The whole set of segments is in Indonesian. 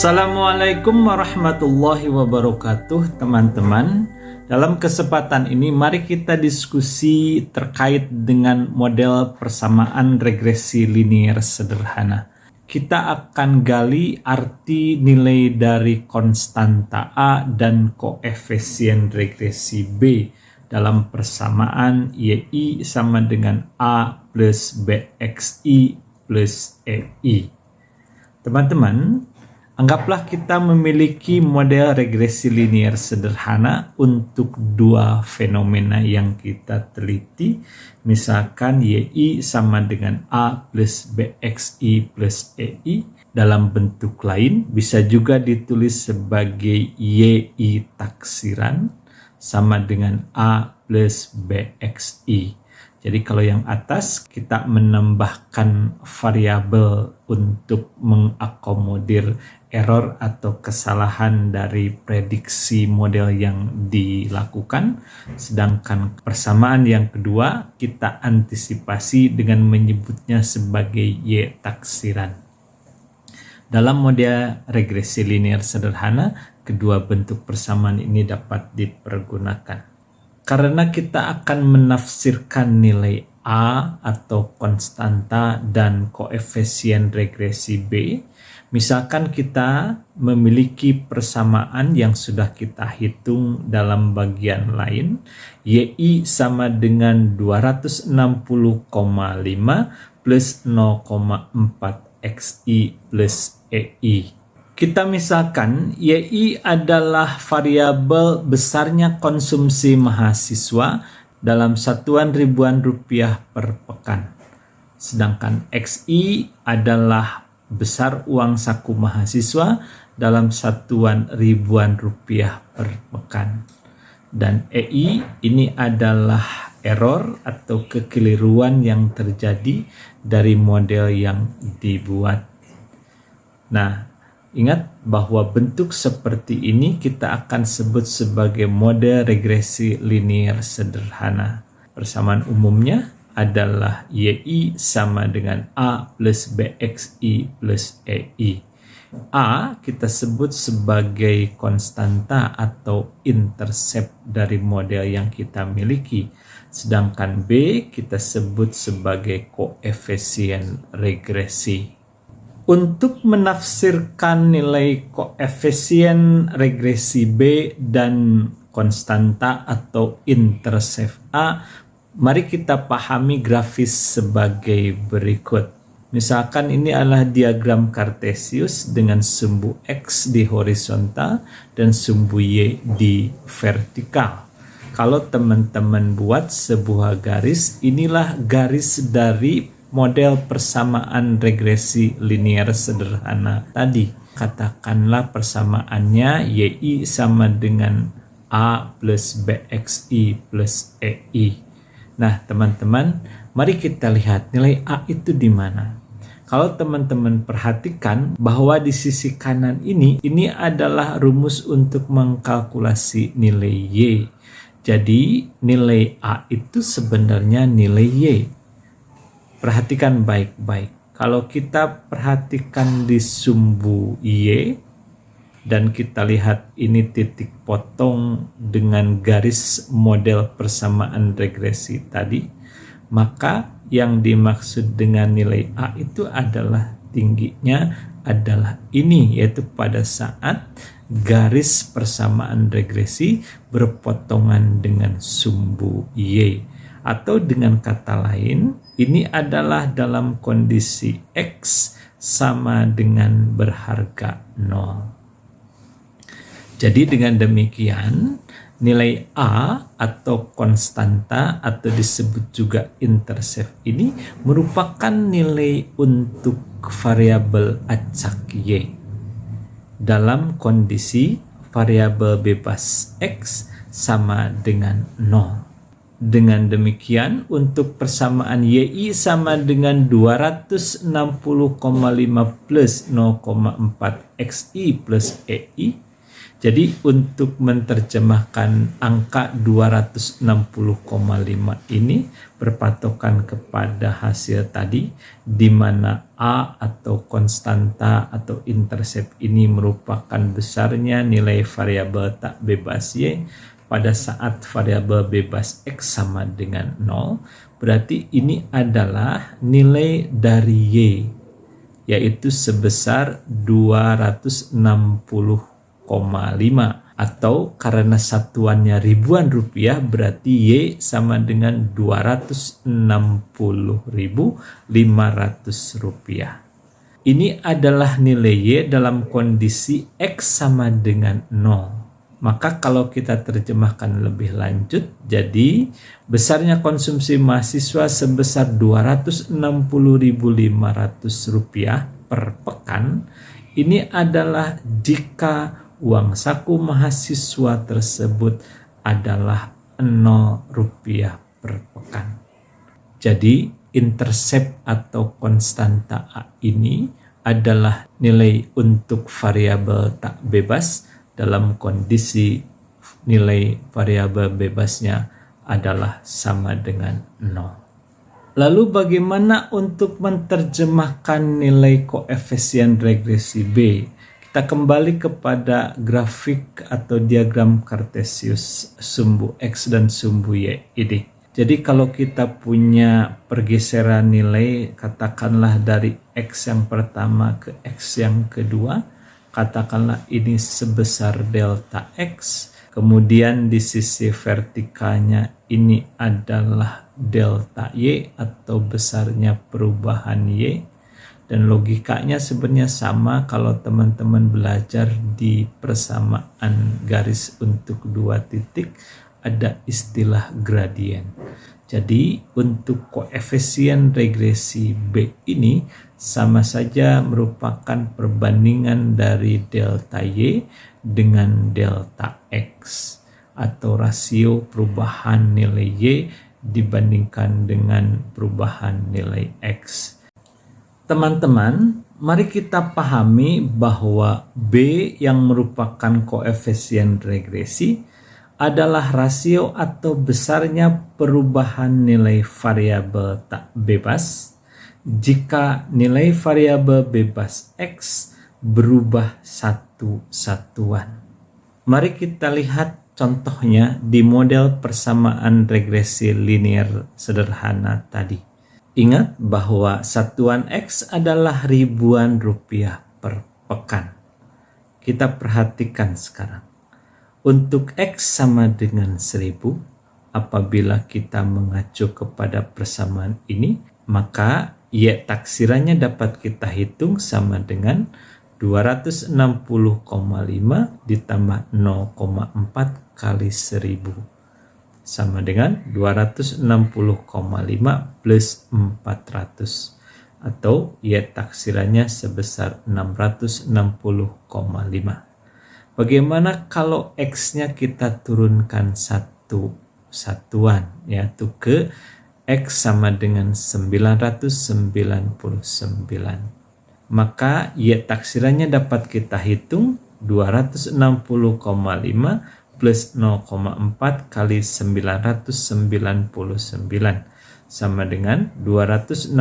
Assalamualaikum warahmatullahi wabarakatuh, teman-teman. Dalam kesempatan ini mari kita diskusi terkait dengan model persamaan regresi linier sederhana. Kita akan gali arti nilai dari konstanta A dan koefisien regresi B dalam persamaan YI sama dengan A plus BXI plus EI. Teman-teman, anggaplah kita memiliki model regresi linier sederhana untuk dua fenomena yang kita teliti, misalkan YI sama dengan A plus BXI plus EI. Dalam bentuk lain bisa juga ditulis sebagai YI taksiran sama dengan A plus BXI. Jadi kalau yang atas kita menambahkan variabel untuk mengakomodir error atau kesalahan dari prediksi model yang dilakukan. Sedangkan persamaan yang kedua kita antisipasi dengan menyebutnya sebagai Y taksiran. Dalam model regresi linier sederhana, kedua bentuk persamaan ini dapat dipergunakan. Karena kita akan menafsirkan nilai A atau konstanta dan koefisien regresi B, misalkan kita memiliki persamaan yang sudah kita hitung dalam bagian lain, YI sama dengan 260,5 plus 0,4 XI plus EI. Kita misalkan YI adalah variabel besarnya konsumsi mahasiswa dalam satuan ribuan rupiah per pekan. Sedangkan XI adalah besar uang saku mahasiswa dalam satuan ribuan rupiah per pekan. Dan EI ini adalah error atau kekeliruan yang terjadi dari model yang dibuat. Nah, ingat bahwa bentuk seperti ini kita akan sebut sebagai model regresi linier sederhana. Persamaan umumnya adalah YI sama dengan A plus BXI plus EI. A kita sebut sebagai konstanta atau intercept dari model yang kita miliki. Sedangkan B kita sebut sebagai koefisien regresi. Untuk menafsirkan nilai koefisien regresi B dan konstanta atau intercept A, mari kita pahami grafis sebagai berikut. Misalkan ini adalah diagram Kartesius dengan sumbu X di horizontal dan sumbu Y di vertikal. Kalau teman-teman buat sebuah garis, inilah garis dari model persamaan regresi linier sederhana tadi. Katakanlah persamaannya YI sama dengan A plus BXI plus EI. Nah, teman-teman, mari kita lihat nilai A itu di mana. Kalau teman-teman perhatikan bahwa di sisi kanan ini adalah rumus untuk mengkalkulasi nilai Y. Jadi, nilai A itu sebenarnya nilai Y. Perhatikan baik-baik. Kalau kita perhatikan di sumbu Y dan kita lihat ini titik potong dengan garis model persamaan regresi tadi, maka yang dimaksud dengan nilai A itu adalah tingginya adalah ini, yaitu pada saat garis persamaan regresi berpotongan dengan sumbu Y. Atau dengan kata lain, ini adalah dalam kondisi X sama dengan berharga 0. Jadi dengan demikian, nilai A atau konstanta atau disebut juga intercept ini merupakan nilai untuk variabel acak Y. Dalam kondisi variabel bebas X sama dengan 0. Dengan demikian, untuk persamaan YI sama dengan 260,5 plus 0,4 XI plus EI, Jadi untuk menerjemahkan angka 260,5 ini berpatokan kepada hasil tadi, di mana A atau konstanta atau intercept ini merupakan besarnya nilai variabel tak bebas Y pada saat variabel bebas X sama dengan 0, berarti ini adalah nilai dari Y, yaitu sebesar 260,5, atau karena satuannya ribuan rupiah berarti Y sama dengan 260.500 rupiah. Ini adalah nilai Y dalam kondisi X sama dengan 0. Maka kalau kita terjemahkan lebih lanjut, jadi besarnya konsumsi mahasiswa sebesar 260.500 rupiah per pekan. Ini adalah jika uang saku mahasiswa tersebut adalah 0 rupiah per pekan. Jadi intercept atau konstanta A ini adalah nilai untuk variabel tak bebas dalam kondisi nilai variabel bebasnya adalah sama dengan 0. Lalu bagaimana untuk menerjemahkan nilai koefisien regresi B? Kita kembali kepada grafik atau diagram Cartesius sumbu X dan sumbu Y ini. Jadi kalau kita punya pergeseran nilai, katakanlah dari X yang pertama ke X yang kedua, katakanlah ini sebesar delta X, kemudian di sisi vertikalnya ini adalah delta Y atau besarnya perubahan Y. Dan logikanya sebenarnya sama kalau teman-teman belajar di persamaan garis untuk dua titik, ada istilah gradien. Jadi untuk koefisien regresi B ini sama saja merupakan perbandingan dari delta Y dengan delta X, atau rasio perubahan nilai Y dibandingkan dengan perubahan nilai X. Teman-teman, mari kita pahami bahwa B yang merupakan koefisien regresi adalah rasio atau besarnya perubahan nilai variabel tak bebas jika nilai variabel bebas X berubah satu satuan. Mari kita lihat contohnya di model persamaan regresi linear sederhana tadi. Ingat bahwa satuan X adalah ribuan rupiah per pekan. Kita perhatikan sekarang. Untuk X sama dengan 1000, apabila kita mengacu kepada persamaan ini, maka Y taksirannya dapat kita hitung sama dengan 260,5 ditambah 0,4 kali 1000. Sama dengan 260,5 plus 400, atau Y taksirannya sebesar 660,5. Bagaimana kalau X-nya kita turunkan satu satuan, yaitu ke X sama dengan 999. Maka Y taksirannya dapat kita hitung 260,5 plus 0,4 kali 999 sama dengan 260,5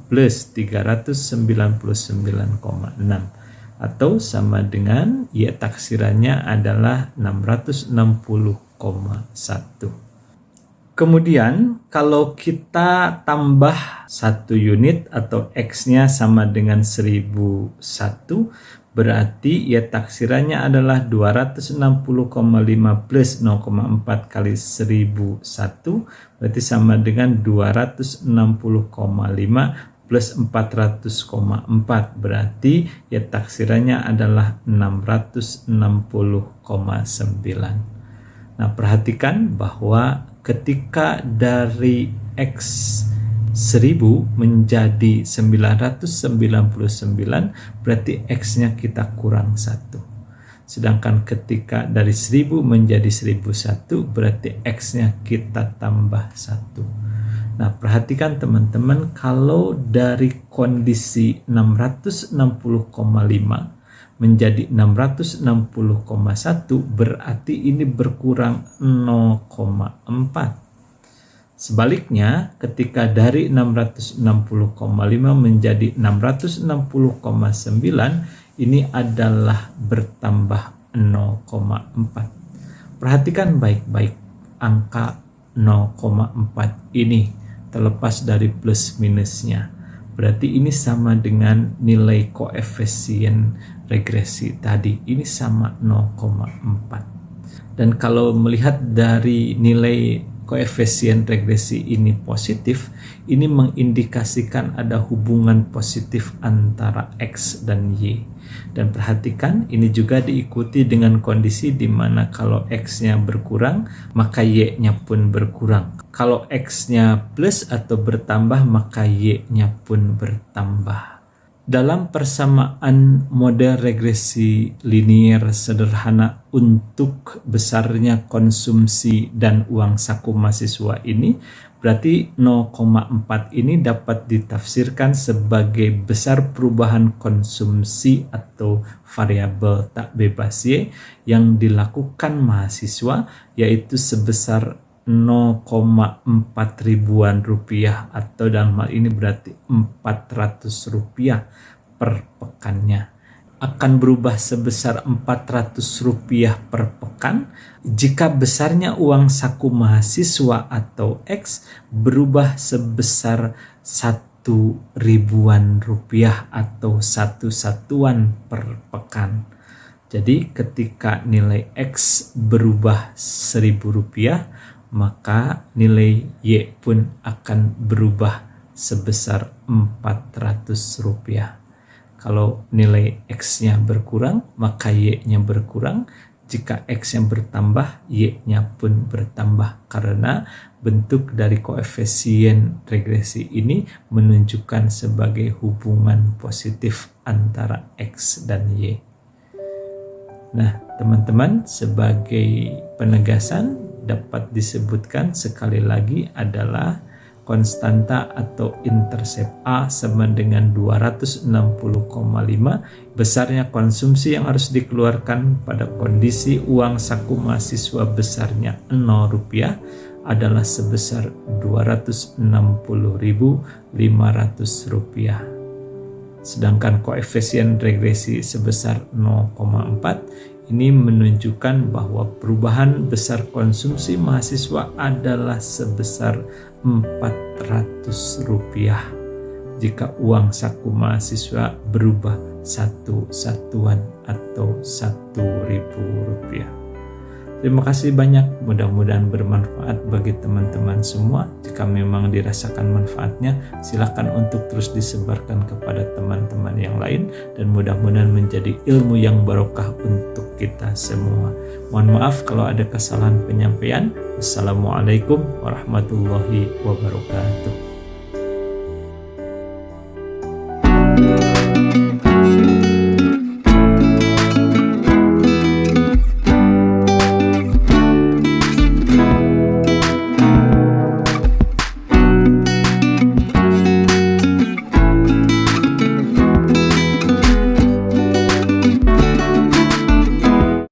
plus 399,6, atau sama dengan Y taksirannya adalah 660,1. Kemudian kalau kita tambah 1 unit atau X-nya sama dengan 1001, berarti Y taksirannya adalah 260,5 plus 0,4 kali 1001, berarti sama dengan 260,5 plus 400,4, berarti Y taksirannya adalah 660,9. Nah, perhatikan bahwa ketika dari X 1000 menjadi 999, berarti X-nya kita kurang 1. Sedangkan ketika dari 1000 menjadi 1001, berarti X-nya kita tambah 1. Nah, perhatikan teman-teman, kalau dari kondisi 660,5 menjadi 660,1, berarti ini berkurang 0,4. Sebaliknya, ketika dari 660,5 menjadi 660,9, ini adalah bertambah 0,4. Perhatikan baik-baik angka 0,4 ini terlepas dari plus minusnya. Berarti ini sama dengan nilai koefisien regresi tadi. Ini sama 0,4. Dan kalau melihat dari nilai koefisien regresi ini positif, ini mengindikasikan ada hubungan positif antara X dan Y. Dan perhatikan, ini juga diikuti dengan kondisi di mana kalau X-nya berkurang, maka Y-nya pun berkurang. Kalau X-nya plus atau bertambah, maka Y-nya pun bertambah. Dalam persamaan model regresi linier sederhana untuk besarnya konsumsi dan uang saku mahasiswa ini, berarti 0,4 ini dapat ditafsirkan sebagai besar perubahan konsumsi atau variabel tak bebas Y yang dilakukan mahasiswa, yaitu sebesar 0,4 ribuan rupiah, atau dalam hal ini berarti 400 rupiah per pekannya. Akan berubah sebesar 400 rupiah per pekan jika besarnya uang saku mahasiswa atau X berubah sebesar 1 ribuan rupiah atau 1 satuan per pekan. Jadi ketika nilai X berubah 1.000 rupiah, maka nilai Y pun akan berubah sebesar 400 rupiah. Kalau nilai X-nya berkurang, maka Y-nya berkurang. Jika X-nya bertambah, Y-nya pun bertambah. Karena bentuk dari koefisien regresi ini menunjukkan sebagai hubungan positif antara X dan Y. Nah, teman-teman, sebagai penegasan dapat disebutkan sekali lagi adalah konstanta atau intercept A sama dengan 260,5. Besarnya konsumsi yang harus dikeluarkan pada kondisi uang saku mahasiswa besarnya 0 rupiah adalah sebesar 260.500 rupiah. Sedangkan koefisien regresi sebesar 0,4 ini menunjukkan bahwa perubahan besar konsumsi mahasiswa adalah sebesar 400 rupiah jika uang saku mahasiswa berubah 1 satuan atau 1.000 rupiah. Terima kasih banyak, mudah-mudahan bermanfaat bagi teman-teman semua. Jika memang dirasakan manfaatnya, silakan untuk terus disebarkan kepada teman-teman yang lain, dan mudah-mudahan menjadi ilmu yang barokah untuk kita semua. Mohon maaf kalau ada kesalahan penyampaian. Wassalamualaikum warahmatullahi wabarakatuh.